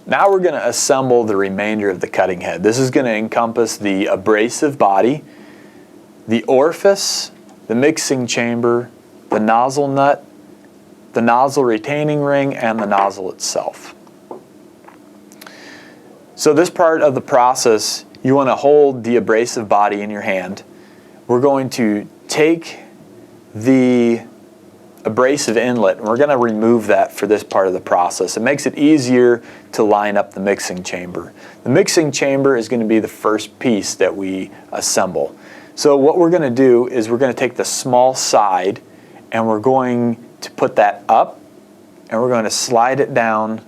Now we're going to assemble the remainder of the cutting head. This is going to encompass the abrasive body, the orifice, the mixing chamber, the nozzle nut, the nozzle retaining ring, and the nozzle itself. So this part of the process, you want to hold the abrasive body in your hand. We're going to take the abrasive inlet, and we're going to remove that for this part of the process. It makes it easier to line up the mixing chamber. The mixing chamber is going to be the first piece that we assemble. So what we're going to do is we're going to take the small side and we're going to put that up and we're going to slide it down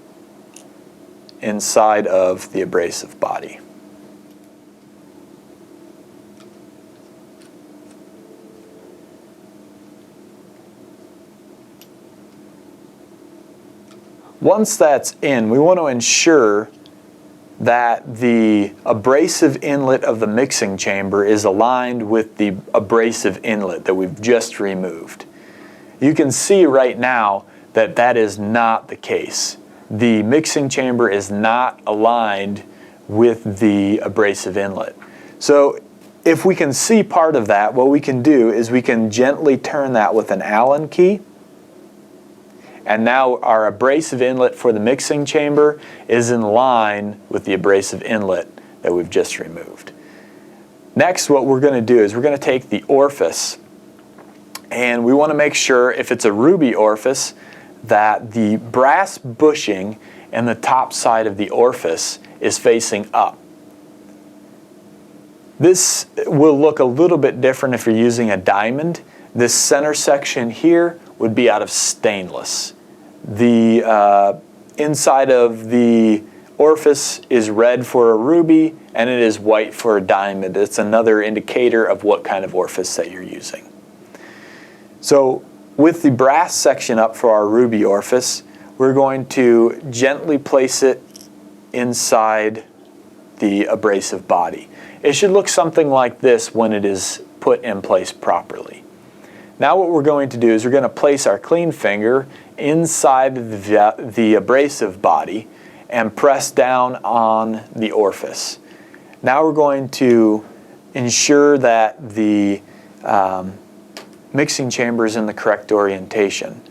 inside of the abrasive body. Once that's in, we want to ensure that the abrasive inlet of the mixing chamber is aligned with the abrasive inlet that we've just removed. You can see right now that that is not the case. The mixing chamber is not aligned with the abrasive inlet. So if we can see part of that, what we can do is we can gently turn that with an Allen key. And now our abrasive inlet for the mixing chamber is in line with the abrasive inlet that we've just removed. Next, what we're going to do is we're going to take the orifice, and we want to make sure, if it's a ruby orifice, that the brass bushing and the top side of the orifice is facing up. This will look a little bit different if you're using a diamond. This center section here would be out of stainless. The inside of the orifice is red for a ruby and it is white for a diamond. It's another indicator of what kind of orifice that you're using. So with the brass section up for our ruby orifice, we're going to gently place it inside the abrasive body. It should look something like this when it is put in place properly. Now what we're going to do is we're going to place our clean finger inside the abrasive body and press down on the orifice. Now we're going to ensure that the mixing chamber is in the correct orientation.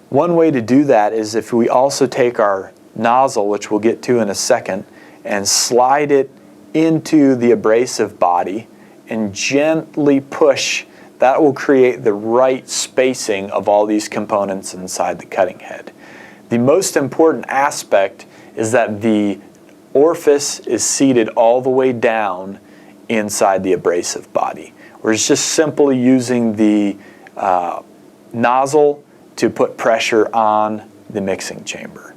One way to do that is if we also take our nozzle, which we'll get to in a second, and slide it into the abrasive body and gently push. That will create the right spacing of all these components inside the cutting head. The most important aspect is that the orifice is seated all the way down inside the abrasive body. We're just simply using the nozzle to put pressure on the mixing chamber.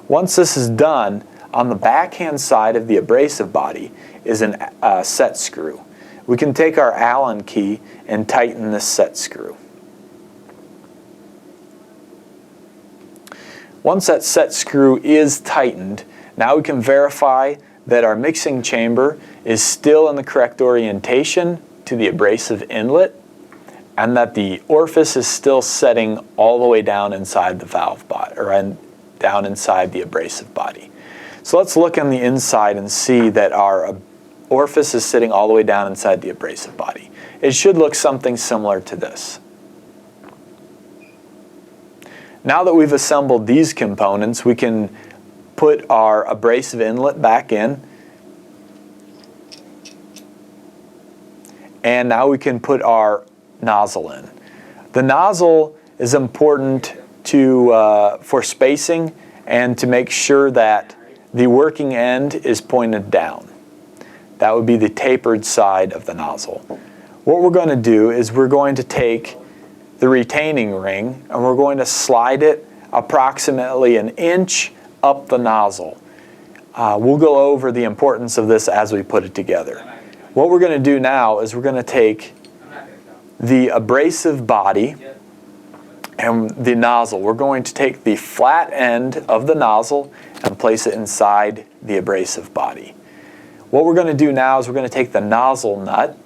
Once this is done, on the backhand side of the abrasive body is a set screw. We can take our Allen key and tighten this set screw. Once that set screw is tightened, now we can verify that our mixing chamber is still in the correct orientation to the abrasive inlet and that the orifice is still setting all the way down inside the valve body, or down inside the abrasive body. So let's look on the inside and see that our orifice is sitting all the way down inside the abrasive body. It should look something similar to this. Now that we've assembled these components, we can put our abrasive inlet back in. And now we can put our nozzle in. The nozzle is important for spacing and to make sure that the working end is pointed down. That would be the tapered side of the nozzle. What we're going to do is we're going to take the retaining ring and we're going to slide it approximately an inch up the nozzle. We'll go over the importance of this as we put it together. What we're going to do now is we're going to take the abrasive body and the nozzle. We're going to take the flat end of the nozzle and place it inside the abrasive body. What we're going to do now is we're going to take the nozzle nut,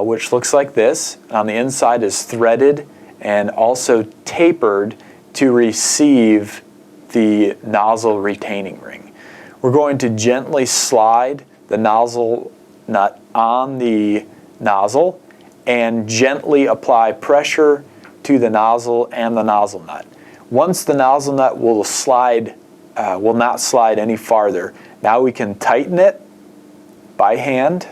which looks like this. On the inside is threaded and also tapered to receive the nozzle retaining ring. We're going to gently slide the nozzle nut on the nozzle and gently apply pressure to the nozzle and the nozzle nut. Once the nozzle nut will not slide any farther, now we can tighten it by hand.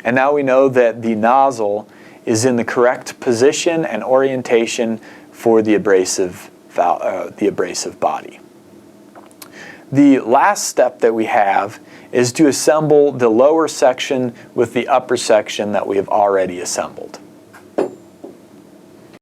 And now we know that the nozzle is in the correct position and orientation for the abrasive body. The last step that we have is to assemble the lower section with the upper section that we have already assembled.